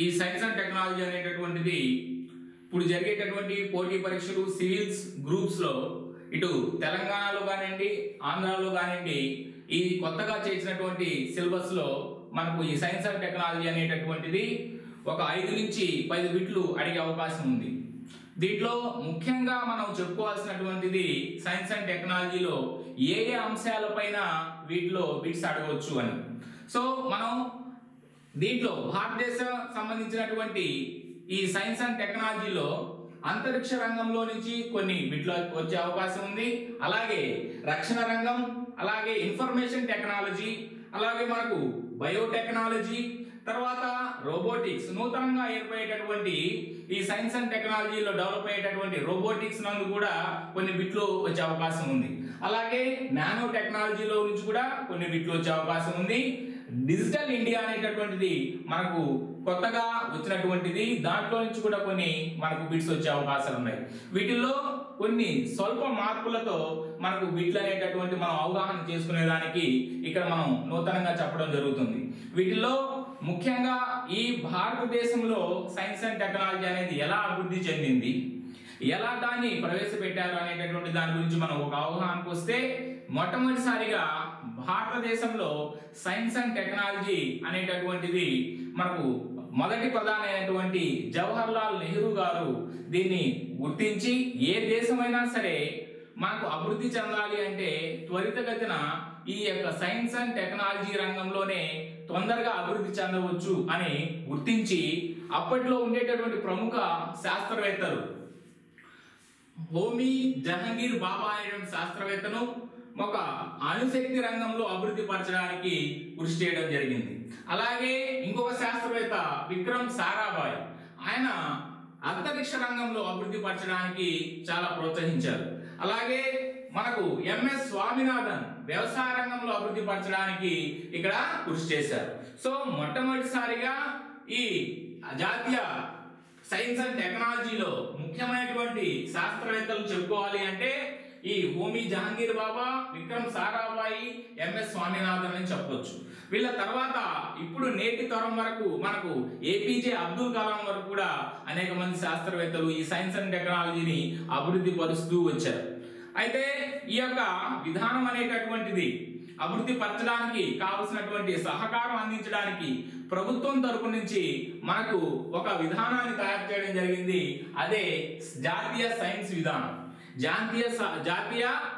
ఈ science and technology అనేటటువంటిది ఇప్పుడు జరిగేటటువంటి పోటీ పరీక్షలు సివిల్స్ గ్రూప్స్ లో ఇటు తెలంగాణలో కానివ్వండి ఆంధ్రాలో కానివ్వండి ఈ కొత్తగా చేసినటువంటి సిలబస్ లో మనకు ఈ సైన్స్ అండ్ టెక్నాలజీ అనేటటువంటిది ఒక 5 నుంచి 10 బిట్లు అడిగే అవకాశం ఉంది. దీంట్లో ముఖ్యంగా మనం చెప్పుకోవాల్సినటువంటిది సైన్స్ అండ్ టెక్నాలజీలో ఏ ఏ అంశాలపైన వీటిలో బిట్స్ అడగవచ్చు అని. సో మనం దీంట్లో భారతదేశం సంబంధించినటువంటి ఈ సైన్స్ అండ్ టెక్నాలజీలో అంతరిక్ష రంగంలో నుంచి కొన్ని బిట్లు వచ్చే అవకాశం ఉంది. అలాగే రక్షణ రంగం, అలాగే ఇన్ఫర్మేషన్ టెక్నాలజీ, అలాగే మనకు బయోటెక్నాలజీ, తర్వాత రోబోటిక్స్, నూతనంగా ఏర్పడేటటువంటి ఈ సైన్స్ అండ్ టెక్నాలజీలో డెవలప్ అయ్యేటటువంటి రోబోటిక్స్ నందు కూడా కొన్ని బిట్లు వచ్చే అవకాశం ఉంది. అలాగే నానో టెక్నాలజీలో నుంచి కూడా కొన్ని బిట్లు వచ్చే అవకాశం ఉంది. డిజిటల్ ఇండియా అనేటటువంటిది మనకు కొత్తగా వచ్చినటువంటిది, దాంట్లో నుంచి కూడా కొన్ని మనకు బిట్స్ వచ్చే అవకాశాలు ఉన్నాయి. వీటిల్లో కొన్ని స్వల్ప మార్పులతో మనకు బిట్లు అనేటటువంటి మనం అవగాహన చేసుకునేదానికి ఇక్కడ మనం నూతనంగా చెప్పడం జరుగుతుంది. వీటిల్లో ముఖ్యంగా ఈ భారతదేశంలో సైన్స్ అండ్ టెక్నాలజీ అనేది ఎలా అభివృద్ధి చెందింది, ఎలా దాన్ని ప్రవేశపెట్టారు అనేటటువంటి దాని గురించి మనం ఒక అవగాహనకు వస్తే, మొట్టమొదటిసారిగా భారతదేశంలో సైన్స్ అండ్ టెక్నాలజీ అనేటటువంటిది మనకు మొదటి ప్రధాని అయినటువంటి జవహర్ లాల్ నెహ్రూ గారు దీన్ని గుర్తించి ఏ దేశమైనా సరే మనకు అభివృద్ధి చెందాలి అంటే త్వరితగతిన ఈ యొక్క సైన్స్ అండ్ టెక్నాలజీ రంగంలోనే తొందరగా అభివృద్ధి చెందవచ్చు అని గుర్తించి అప్పట్లో ఉండేటటువంటి ప్రముఖ శాస్త్రవేత్తలు హోమీ జహంగీర్ బాబా అనేటువంటి శాస్త్రవేత్తను ఒక అణుశక్తి రంగంలో అభివృద్ధి పరచడానికి కృషి చేయడం జరిగింది. అలాగే ఇంకొక శాస్త్రవేత్త విక్రమ్ సారాభాయ్, ఆయన అంతరిక్ష రంగంలో అభివృద్ధి పరచడానికి చాలా ప్రోత్సహించారు. అలాగే మనకు ఎంఎస్ స్వామినాథన్ వ్యవసాయ రంగంలో అభివృద్ధి పరచడానికి ఇక్కడ కృషి చేశారు. సో మొట్టమొదటిసారిగా ఈ జాతీయ సైన్స్ అండ్ టెక్నాలజీలో ముఖ్యమైనటువంటి శాస్త్రవేత్తలు చెప్పుకోవాలి అంటే ఈ హోమీ జహంగీర్ బాబా, విక్రమ్ సారాభాయ్, ఎంఎస్ స్వామినాథన్ అని చెప్పొచ్చు. వీళ్ళ తర్వాత ఇప్పుడు నేటి తరం వరకు మనకు ఏపీజే అబ్దుల్ కలాం వరకు కూడా అనేక మంది శాస్త్రవేత్తలు ఈ సైన్స్ అండ్ టెక్నాలజీని అభివృద్ధి పరుస్తూ వచ్చారు. అయితే ఈ యొక్క విధానం అనేటటువంటిది అభివృద్ధి పరచడానికి కావలసినటువంటి సహకారం అందించడానికి ప్రభుత్వం తరపు నుంచి మనకు ఒక విధానాన్ని తయారు చేయడం జరిగింది. అదే జాతీయ సైన్స్ విధానం. జాతీయ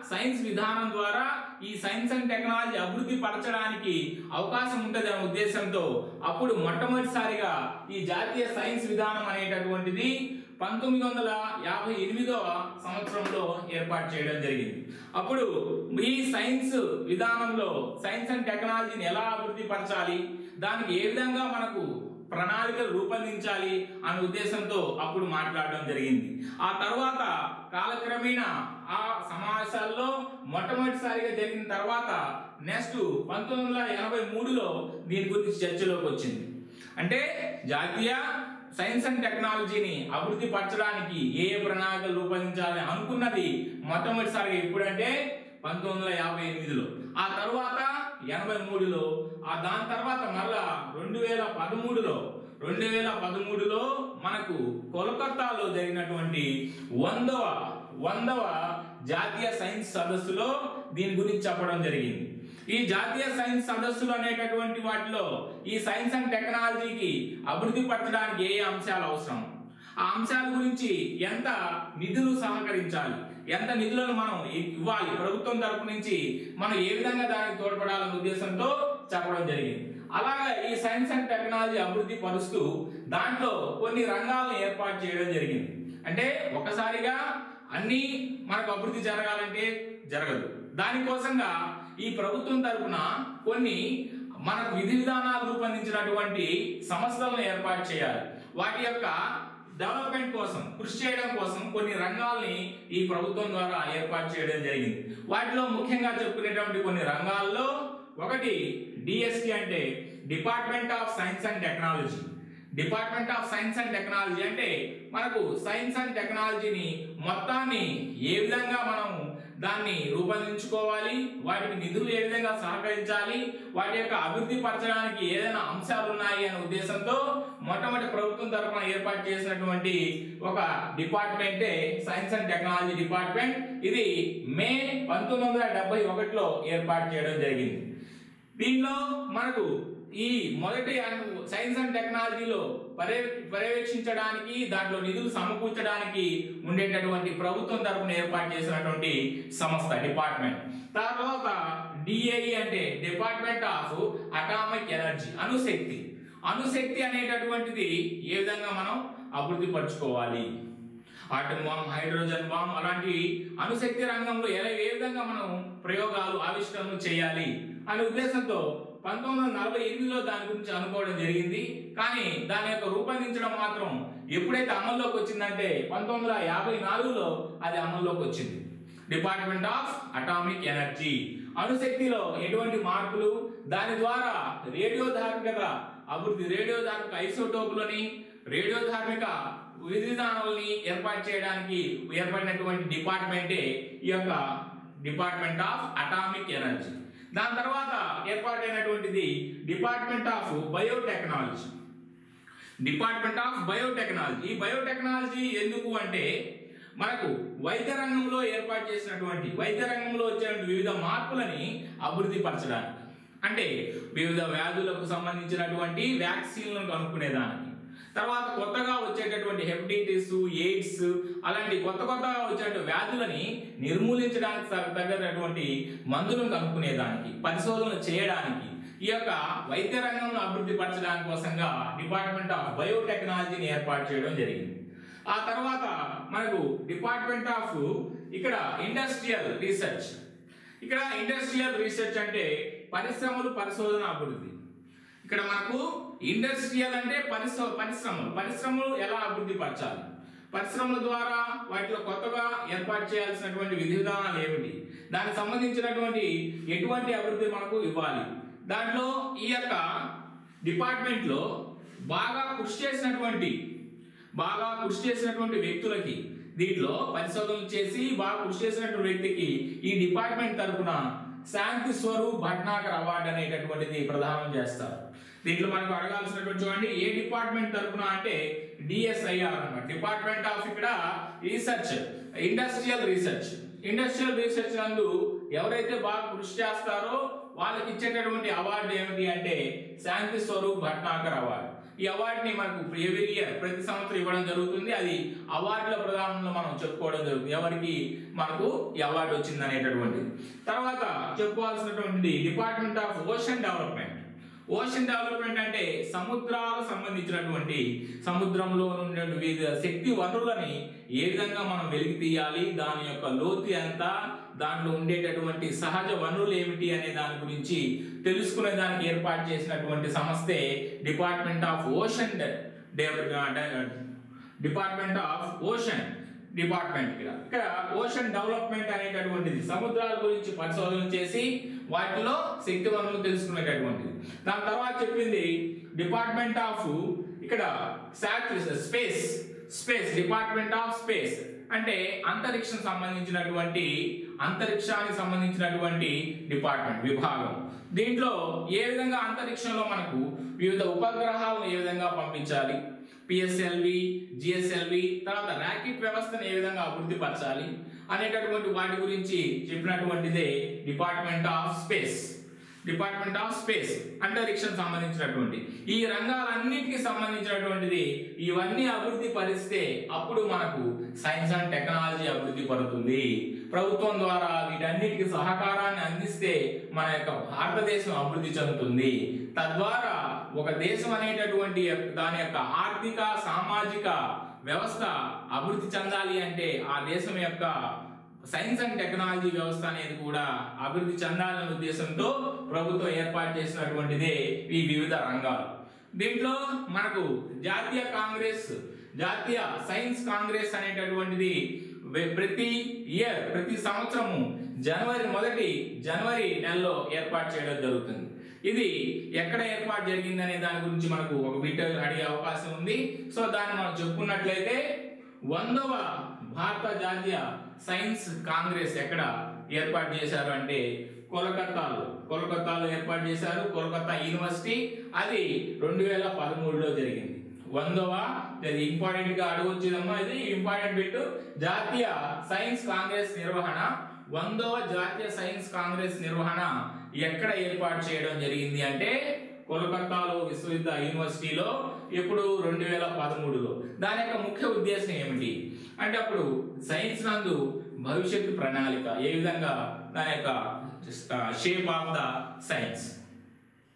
సైన్స్ విధానం ద్వారా ఈ సైన్స్ అండ్ టెక్నాలజీ అభివృద్ధి పరచడానికి అవకాశం ఉంటదనే ఉద్దేశంతో అప్పుడు మొట్టమొదటిసారిగా ఈ జాతీయ సైన్స్ విధానం అనేటటువంటిది 1958వ సంవత్సరంలో ఏర్పాటు చేయడం జరిగింది. అప్పుడు ఈ సైన్స్ విధానంలో సైన్స్ అండ్ టెక్నాలజీని ఎలా అభివృద్ధి పరచాలి, దానికి ఏ విధంగా మనకు ప్రణాళికలు రూపొందించాలి అనే ఉద్దేశంతో అప్పుడు మాట్లాడడం జరిగింది. ఆ తర్వాత కాలక్రమేణా ఆ సమావేశాల్లో మొట్టమొదటిసారిగా జరిగిన తర్వాత నెక్స్ట్ 1983లో దీని గురించి చర్చలోకి వచ్చింది. అంటే జాతీయ సైన్స్ అండ్ టెక్నాలజీని అభివృద్ధి పరచడానికి ఏ ప్రణాళికలు రూపొందించాలని అనుకున్నది మొట్టమొదటిసారిగా ఎప్పుడంటే 1958లో, ఆ తర్వాత 83లో, దాని తర్వాత మరలా 2013లో మనకు కోల్కతాలో జరిగినటువంటి 100వ జాతీయ సైన్స్ సదస్సులో దీని గురించి చెప్పడం జరిగింది. ఈ జాతీయ సైన్స్ సదస్సులు అనేటటువంటి వాటిలో ఈ సైన్స్ అండ్ టెక్నాలజీకి అభివృద్ధి పరచడానికి ఏ అంశాలు అవసరం, ఆ అంశాల గురించి ఎంత నిధులు సహకరించాలి, ఎంత నిధులను మనం ఇవ్వాలి, ప్రభుత్వం తరపు నుంచి మనం ఏ విధంగా దానికి తోడ్పడాలనే ఉద్దేశంతో చెప్పడం జరిగింది. అలాగే ఈ సైన్స్ అండ్ టెక్నాలజీ అభివృద్ధి పరుస్తూ దాంట్లో కొన్ని రంగాలను ఏర్పాటు చేయడం జరిగింది. అంటే ఒకసారిగా అన్ని మనకు అభివృద్ధి జరగాలంటే జరగదు. దానికోసంగా ఈ ప్రభుత్వం తరపున కొన్ని మనకు విధి విధానాలు రూపొందించినటువంటి సంస్థలను ఏర్పాటు చేయాలి. వాటి యొక్క డెవలప్మెంట్ కోసం కృషి చేయడం కోసం కొన్ని రంగాల్ని ఈ ప్రభుత్వం ద్వారా ఏర్పాటు చేయడం జరిగింది. వాటిలో ముఖ్యంగా చెప్పుకునేటువంటి కొన్ని రంగాల్లో ఒకటి డిఎస్టి అంటే department of science and technology. Department of science and technology అంటే మనకు సైన్స్ అండ్ టెక్నాలజీని మొత్తాన్ని ఏ విధంగా మనం దాన్ని రూపొందించుకోవాలి, వాటికి నిధులు ఏ విధంగా సహకరించాలి, వాటి యొక్క అభివృద్ధి పరచడానికి ఏదైనా అంశాలు ఉన్నాయి అనే ఉద్దేశంతో మొట్టమొదటి ప్రభుత్వం తరఫున ఏర్పాటు చేసినటువంటి ఒక డిపార్ట్మెంటే సైన్స్ అండ్ టెక్నాలజీ డిపార్ట్మెంట్. ఇది మే 1971లో ఏర్పాటు చేయడం జరిగింది. దీనిలో మనకు ఈ మొదటి సైన్స్ అండ్ టెక్నాలజీలో పర్యవేక్షించడానికి, దాంట్లో నిధులు సమకూర్చడానికి ఉండేటటువంటి ప్రభుత్వం తరపున ఏర్పాటు చేసినటువంటి సంస్థ డిపార్ట్మెంట్. తర్వాత డిఏఈ అంటే డిపార్ట్మెంట్ ఆఫ్ అటామిక్ ఎనర్జీ, అణుశక్తి. అణుశక్తి అనేటటువంటిది ఏ విధంగా మనం అభివృద్ధి పరచుకోవాలి, ఆటం బాంబ్, హైడ్రోజన్ బాంబ్ అలాంటి అణుశక్తి రంగంలో ఏ విధంగా మనం ప్రయోగాలు ఆవిష్కరణలు చేయాలి అనే ఉద్దేశంతో 1948లో దాని గురించి అనుకోవడం జరిగింది. కానీ దాని యొక్క రూపొందించడం మాత్రం ఎప్పుడైతే అమల్లోకి వచ్చిందంటే 1954లో అది అమల్లోకి వచ్చింది. డిపార్ట్మెంట్ ఆఫ్ అటామిక్ ఎనర్జీ, అణుశక్తిలో ఎటువంటి మార్పులు, దాని ద్వారా రేడియోధార్మికత అభివృద్ధి, రేడియోధార్మిక ఐసోటోపులని, రేడియోధార్మిక విధానాలని ఏర్పాటు చేయడానికి ఏర్పడినటువంటి డిపార్ట్మెంటే ఈ యొక్క డిపార్ట్మెంట్ ఆఫ్ అటామిక్ ఎనర్జీ. దాని తర్వాత ఏర్పాటైనటువంటిది department of biotechnology. Department of biotechnology. ఈ బయోటెక్నాలజీ ఎందుకు అంటే మనకు వైద్య రంగంలో ఏర్పాటు చేసినటువంటి, వైద్య రంగంలో వచ్చేటువంటి వివిధ మార్పులని అభివృద్ధి పరచడానికి, అంటే వివిధ వ్యాధులకు సంబంధించినటువంటి వ్యాక్సిన్లను కనుక్కునేదానికి, తర్వాత కొత్తగా వచ్చేటటువంటి హెపటైటిస్, ఎయిడ్స్ అలాంటి కొత్తగా వచ్చేటువంటి వ్యాధులని నిర్మూలించడానికి తగినటువంటి మందులను కనుక్కునేదానికి, పరిశోధనలు చేయడానికి, ఈ యొక్క వైద్య రంగంలో అభివృద్ధి పరచడానికి కోసంగా డిపార్ట్మెంట్ ఆఫ్ బయోటెక్నాలజీని ఏర్పాటు చేయడం జరిగింది. ఆ తర్వాత మనకు డిపార్ట్మెంట్ ఆఫ్ ఇక్కడ ఇండస్ట్రియల్ రీసెర్చ్. ఇక్కడ ఇండస్ట్రియల్ రీసెర్చ్ అంటే పరిశ్రమలు, పరిశోధన, అభివృద్ధి. ఇక్కడ మనకు ఇండస్ట్రియల్ అంటే పరిశ్రమలు ఎలా అభివృద్ధి పరచాలి, పరిశ్రమల ద్వారా వాటిలో కొత్తగా ఏర్పాటు చేయాల్సినటువంటి విధి విధానాలు ఏమిటి, దానికి సంబంధించినటువంటి ఎటువంటి అభివృద్ధి మనకు ఇవ్వాలి. దాంట్లో ఈ యొక్క డిపార్ట్మెంట్ లో బాగా కృషి చేసినటువంటి వ్యక్తులకి, దీంట్లో పరిశోధనలు చేసి బాగా కృషి చేసినటువంటి వ్యక్తికి ఈ డిపార్ట్మెంట్ తరఫున శాంతి స్వరూప్ భట్నాగర్ అవార్డు అనేటటువంటిది ప్రదానం చేస్తారు. దీంట్లో మనకు అడగాల్సినటువంటి చూడండి, ఏ డిపార్ట్మెంట్ తరఫున అంటే డిఎస్ఐఆర్ అన్నమాట, డిపార్ట్మెంట్ ఆఫ్ ఇక్కడ రీసెర్చ్, ఇండస్ట్రియల్ రీసెర్చ్ నందు ఎవరైతే బాగా కృషి చేస్తారో వాళ్ళకి ఇచ్చేటటువంటి అవార్డు ఏమిటి అంటే శాంతి స్వరూప్ భట్నాగర్ అవార్డు. ఈ అవార్డుని మనకు ఎవ్రీ ఇయర్ ప్రతి సంవత్సరం ఇవ్వడం జరుగుతుంది. అది అవార్డుల ప్రదానంలో మనం చెప్పుకోవడం జరుగుతుంది, ఎవరికి మనకు ఈ అవార్డు వచ్చింది అనేటటువంటిది. తర్వాత చెప్పుకోవాల్సినటువంటిది department of ocean development. Ocean development అంటే సముద్రాలకు సంబంధించినటువంటి, సముద్రంలో ఉండే వివిధ శక్తి వనరులని ఏ విధంగా మనం వెలికి తీయాలి, దాని యొక్క లోతు ఎంత, దాంట్లో ఉండేటటువంటి సహజ వనరులు ఏమిటి అనే దాని గురించి తెలుసుకునే దానికి ఏర్పాటు చేసినటువంటి సంస్థే డిపార్ట్మెంట్ ఆఫ్ ఓషన్ డిపార్ట్మెంట్. ఇక్కడ ఓషన్ డెవలప్మెంట్ అనేటటువంటిది సముద్రాల గురించి పరిశోధన చేసి వాటిలో శక్తి వనరులు తెలుసుకునేటటువంటిది. దాని తర్వాత చెప్పింది డిపార్ట్మెంట్ ఆఫ్ ఇక్కడ స్పేస్, డిపార్ట్మెంట్ ఆఫ్ స్పేస్ అంటే అంతరిక్షానికి సంబంధించినటువంటి డిపార్ట్మెంట్, విభాగం. దీంట్లో ఏ విధంగా అంతరిక్షంలో మనకు వివిధ ఉపగ్రహాలను ఏ విధంగా పంపించాలి, పిఎస్ఎల్వి, జిఎస్ఎల్వి, తర్వాత రాకెట్ వ్యవస్థను ఏ విధంగా అభివృద్ధి పరచాలి అనేటటువంటి వాటి గురించి చెప్పినటువంటిదే డిపార్ట్మెంట్ ఆఫ్ స్పేస్. అంతరిక్షం సంబంధించినటువంటి ఈ రంగాలన్నిటికీ సంబంధించినటువంటిది. ఇవన్నీ అభివృద్ధి పరిస్తే అప్పుడు మనకు సైన్స్ అండ్ టెక్నాలజీ అభివృద్ధి పడుతుంది. ప్రభుత్వం ద్వారా వీటన్నిటికి సహకారాన్ని అందిస్తే మన యొక్క భారతదేశం అభివృద్ధి చెందుతుంది. తద్వారా ఒక దేశం అనేటటువంటి దాని యొక్క ఆర్థిక, సామాజిక వ్యవస్థ అభివృద్ధి చెందాలి అంటే ఆ దేశం యొక్క సైన్స్ అండ్ టెక్నాలజీ వ్యవస్థ అనేది కూడా అభివృద్ధి చెందాలనే ఉద్దేశంతో ప్రభుత్వం ఏర్పాటు చేసినటువంటిదే ఈ వివిధ రంగాలు. దీంట్లో మనకు జాతీయ సైన్స్ కాంగ్రెస్ అనేటటువంటిది ప్రతి సంవత్సరము జనవరి నెలలో ఏర్పాటు చేయడం జరుగుతుంది. ఇది ఎక్కడ ఏర్పాటు జరిగింది అనే దాని గురించి మనకు ఒక బిట్ అడిగే అవకాశం ఉంది. సో దాన్ని మనం చెప్పుకున్నట్లయితే 100వ భారత జాతీయ సైన్స్ కాంగ్రెస్ ఎక్కడ ఏర్పాటు చేశారు అంటే కోల్కతాలో ఏర్పాటు చేశారు. కోల్కతా యూనివర్సిటీ. అది 2013లో జరిగింది. 100వ ఇంపార్టెంట్ గా అడగొచ్చిందమ్మా, ఇది ఇంపార్టెంట్ బిట్. జాతీయ సైన్స్ కాంగ్రెస్ నిర్వహణ, 100వ జాతీయ సైన్స్ కాంగ్రెస్ నిర్వహణ ఎక్కడ ఏర్పాటు చేయడం జరిగింది అంటే కోల్కతాలో యూనివర్సిటీలో. ఎప్పుడు 2013లో. దాని యొక్క ముఖ్య ఉద్దేశం ఏమిటి అంటే అప్పుడు సైన్స్ నందు భవిష్యత్తు ప్రణాళిక, ఏ విధంగా దాని యొక్క షేప్ ఆఫ్ ద సైన్స్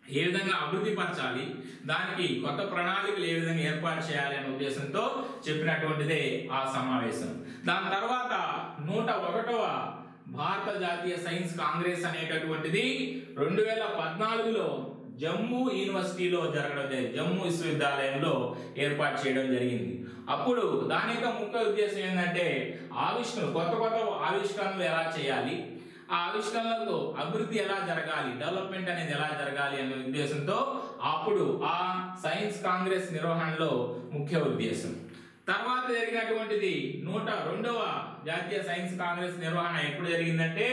ఏ విధంగా అభివృద్ధి పరచాలి, దానికి కొత్త ప్రణాళికలు ఏ విధంగా ఏర్పాటు చేయాలి అనే ఉద్దేశంతో చెప్పినటువంటిదే ఆ సమావేశం. దాని తర్వాత 101వ భారత జాతీయ సైన్స్ కాంగ్రెస్ అనేటటువంటిది 2014లో జమ్మూ యూనివర్సిటీలో జరగడం జరిగింది. జమ్మూ విశ్వవిద్యాలయంలో ఏర్పాటు చేయడం జరిగింది. అప్పుడు దాని యొక్క ముఖ్య ఉద్దేశం ఏంటంటే కొత్త ఆవిష్కరణలు ఎలా చేయాలి, ఆ ఆవిష్కరణలతో అభివృద్ధి ఎలా జరగాలి, డెవలప్మెంట్ అనేది ఎలా జరగాలి అనే ఉద్దేశంతో అప్పుడు ఆ సైన్స్ కాంగ్రెస్ నిర్వహణలో ముఖ్య ఉద్దేశం. తర్వాత జరిగినటువంటిది 102వ జాతీయ సైన్స్ కాంగ్రెస్ నిర్వహణ ఎప్పుడు జరిగిందంటే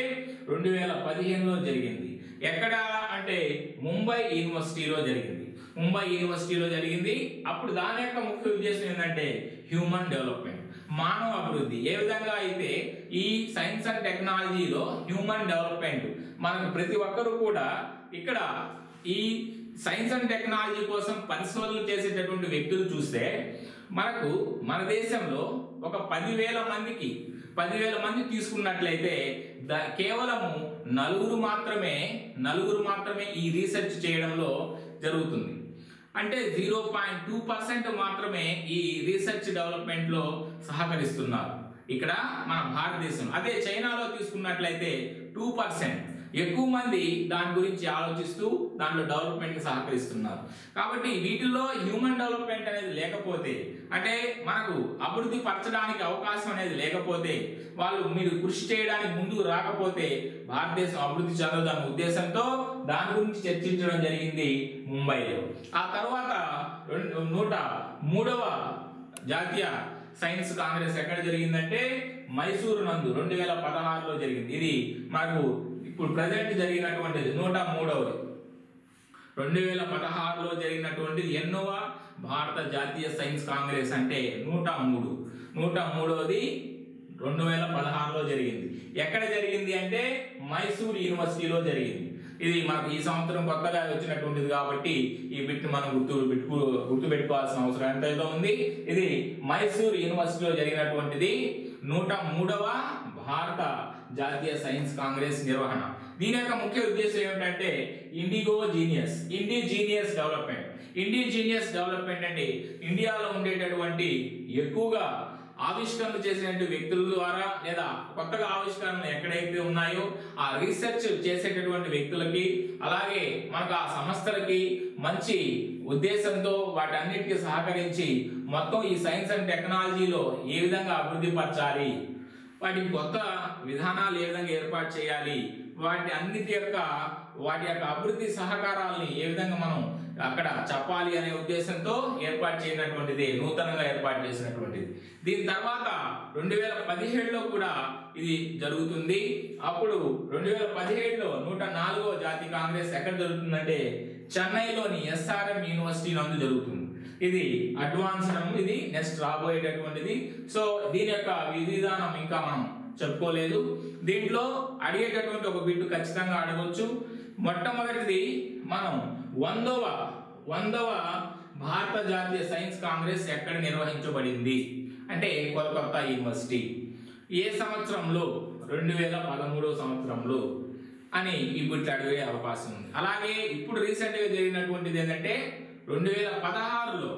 2015లో జరిగింది. ఎక్కడ అంటే ముంబై యూనివర్సిటీలో జరిగింది. అప్పుడు దాని యొక్క ముఖ్య ఉద్దేశం ఏంటంటే హ్యూమన్ డెవలప్మెంట్, మానవ అభివృద్ధి. ఏ విధంగా అయితే ఈ సైన్స్ అండ్ టెక్నాలజీలో హ్యూమన్ డెవలప్మెంట్ మనకు ప్రతి ఒక్కరు కూడా ఇక్కడ ఈ సైన్స్ అండ్ టెక్నాలజీ కోసం పరిశోధనలు చేసేటటువంటి వ్యక్తులు చూస్తే మనకు మన దేశంలో ఒక 10,000 మంది తీసుకున్నట్లయితే కేవలము నలుగురు మాత్రమే ఈ రీసెర్చ్ చేయడంలో జరుగుతుంది. అంటే 0.2% మాత్రమే ఈ రీసెర్చ్ డెవలప్మెంట్ లో సహకరిస్తున్నారు ఇక్కడ మన భారతదేశం. అదే చైనాలో తీసుకున్నట్లయితే 2%, ఎక్కువ మంది దాని గురించి ఆలోచిస్తూ దాంట్లో డెవలప్మెంట్ కి సహకరిస్తున్నారు. కాబట్టి వీటిల్లో హ్యూమన్ డెవలప్మెంట్ అనేది లేకపోతే, అంటే మనకు అభివృద్ధి పరచడానికి అవకాశం అనేది లేకపోతే, మీరు కృషి చేయడానికి ముందుకు రాకపోతే భారతదేశం అభివృద్ధి చెందదన్న ఉద్దేశంతో దాని గురించి చర్చించడం జరిగింది ముంబైలో. ఆ తర్వాత 103వ జాతీయ సైన్స్ కాంగ్రెస్ ఎక్కడ జరిగిందంటే మైసూరు నందు 2016లో జరిగింది. ఇది మనకు ఇప్పుడు ప్రజెంట్ జరిగినటువంటిది 103వది. 2016లో జరిగినటువంటిది ఎన్నోవ భారత జాతీయ సైన్స్ కాంగ్రెస్ అంటే 103వది 2016లో జరిగింది. ఎక్కడ జరిగింది అంటే మైసూర్ యూనివర్సిటీలో జరిగింది. ఇది మనకు ఈ సంవత్సరం కొత్తగా వచ్చినటువంటిది కాబట్టి ఈ బిట్ మనం గుర్తుపెట్టుకోవాల్సిన అవసరం ఎంతైతే ఉంది. ఇది మైసూర్ యూనివర్సిటీలో జరిగినటువంటిది 103వ భారత జాతీయ సైన్స్ కాంగ్రెస్ నిర్వహణ. దీని యొక్క ముఖ్య ఉద్దేశం ఏమిటంటే ఇండిజినియస్ డెవలప్మెంట్ అంటే ఇండియాలో ఉండేటటువంటి ఎక్కువగా ఆవిష్కరణలు చేసినటువంటి వ్యక్తుల ద్వారా లేదా కొత్తగా ఆవిష్కరణలు ఎక్కడైతే ఉన్నాయో ఆ రీసెర్చ్ చేసేటటువంటి వ్యక్తులకి, అలాగే మనకు ఆ సంస్థలకి మంచి ఉద్దేశంతో వాటన్నిటికీ సహకరించి మొత్తం ఈ సైన్స్ అండ్ టెక్నాలజీలో ఏ విధంగా అభివృద్ధి పరచాలి, వాటి కొత్త విధానాలు ఏ విధంగా ఏర్పాటు చేయాలి, వాటి యొక్క అభివృద్ధి సహకారాలని ఏ విధంగా మనం అక్కడ చెప్పాలి అనే ఉద్దేశంతో ఏర్పాటు చేయనటువంటిది, నూతనంగా ఏర్పాటు చేసినటువంటిది. దీని తర్వాత 2017లో కూడా ఇది జరుగుతుంది. అప్పుడు 2017లో 104వ జాతీయ కాంగ్రెస్ ఎక్కడ జరుగుతుందంటే చెన్నైలోని SRM యూనివర్సిటీ నందు జరుగుతుంది. ఇది అడ్వాన్స్డ్, ఇది నెక్స్ట్ రాబోయేటటువంటిది. సో దీని యొక్క విధి విధానం ఇంకా మనం చెప్పుకోలేదు. దీంట్లో అడిగేటటువంటి ఒక బిట్టు ఖచ్చితంగా అడగవచ్చు. మొట్టమొదటిది మనం 100వ భారత జాతీయ సైన్స్ కాంగ్రెస్ ఎక్కడ నిర్వహించబడింది అంటే కోల్కతా యూనివర్సిటీ. ఏ సంవత్సరంలో? 2013 సంవత్సరంలో అని ఈ బిట్ అడిగే అవకాశం ఉంది. అలాగే ఇప్పుడు రీసెంట్ గా జరిగినటువంటిది ఏంటంటే 2016లో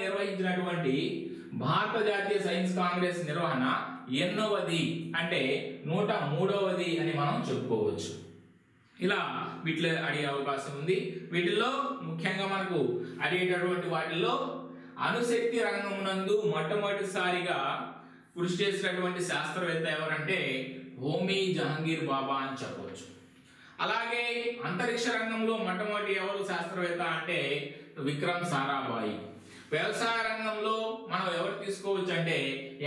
నిర్వహించినటువంటి భారత జాతీయ సైన్స్ కాంగ్రెస్ నిర్వహణ ఎన్నోవది అంటే 103వది అని మనం చెప్పుకోవచ్చు. ఇలా వీటిలో అడిగే అవకాశం ఉంది. వీటిల్లో ముఖ్యంగా మనకు అడిగేటటువంటి వాటిల్లో అణుశక్తి రంగం నందు మొట్టమొదటిసారిగా కృషి చేసినటువంటి శాస్త్రవేత్త ఎవరంటే హోమీ జహంగీర్ బాబా అని చెప్పవచ్చు. అలాగే అంతరిక్ష రంగంలో మొట్టమొదటి ఎవరు శాస్త్రవేత్త అంటే విక్రమ్ సారాభాయి. వ్యవసాయ రంగంలో మనం ఎవరు తీసుకోవచ్చు అంటే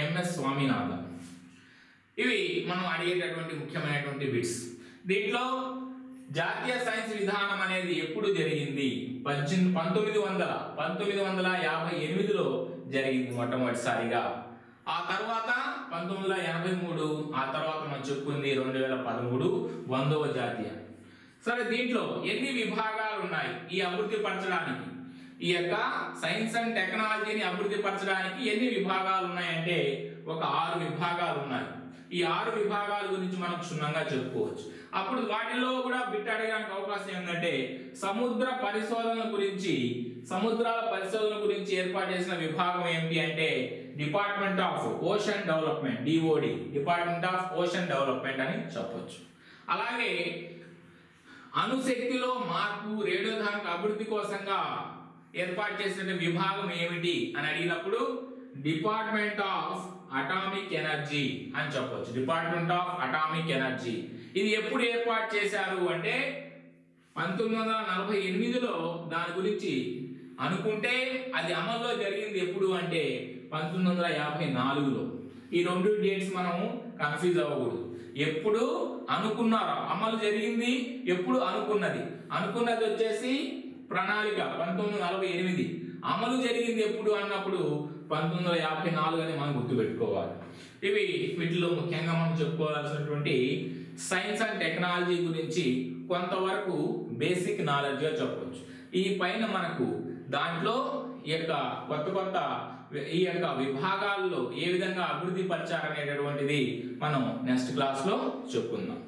MS స్వామినాథన్. ఇవి మనం అడిగేటటువంటి ముఖ్యమైనటువంటి బిట్స్. దీంట్లో జాతీయ సైన్స్ విధానం అనేది ఎప్పుడు జరిగింది? 1958లో జరిగింది మొట్టమొదటిసారిగా. ఆ తర్వాత 1983, ఆ తర్వాత మనం చెప్పుకుంది 2013 100వ జాతీయ. సరే, దీంట్లో ఎన్ని విభాగాలు ఉన్నాయి ఈ అభివృద్ధి పరచడానికి? ఈ యొక్క సైన్స్ అండ్ టెక్నాలజీని అభివృద్ధి పరచడానికి ఎన్ని విభాగాలు ఉన్నాయంటే ఒక 6 విభాగాలు ఉన్నాయి. ఈ 6 విభాగాల గురించి మనం క్షుణ్ణంగా చెప్పుకోవచ్చు. అప్పుడు వాటిలో కూడా బిట్ అడగడానికి అవకాశం ఏంటంటే సముద్రాల పరిశోధన గురించి ఏర్పాటు చేసిన విభాగం ఏంటి అంటే department of ocean development, DoD, department of ocean development అని చెప్పొచ్చు. అలాగే అణుశక్తిలో మార్పు, రేడియోధార్మిక అభివృద్ధి కోసంగా ఏర్పాటు చేసిన విభాగం ఏమిటి అని అడిగినప్పుడు డిపార్ట్మెంట్ ఆఫ్ అటామిక్ ఎనర్జీ అని చెప్పొచ్చు. Department of atomic energy. ఇది ఎప్పుడు ఏర్పాటు చేశారు అంటే 1948లో దాని గురించి అనుకుంటే అది అమల్లో జరిగింది ఎప్పుడు అంటే 1954లో. ఈ 2 డేట్స్ మనం కన్ఫ్యూజ్ అవ్వకూడదు. ఎప్పుడు అనుకున్నారో అమలు జరిగింది, ఎప్పుడు అనుకున్నది వచ్చేసి ప్రణాళిక 1948, అమలు జరిగింది ఎప్పుడు అన్నప్పుడు 1954 అని మనం గుర్తుపెట్టుకోవాలి. వీటిలో ముఖ్యంగా మనం చెప్పుకోవాల్సినటువంటి సైన్స్ అండ్ టెక్నాలజీ గురించి కొంతవరకు బేసిక్ నాలెడ్జ్ గా చెప్పవచ్చు. ఈ పైన మనకు దాంట్లో ఈ యొక్క కొత్త విభాగాల్లో ఏ విధంగా అభివృద్ధి పరిచారనేటటువంటిది మనం నెక్స్ట్ క్లాస్ లో చెప్పుకుందాం.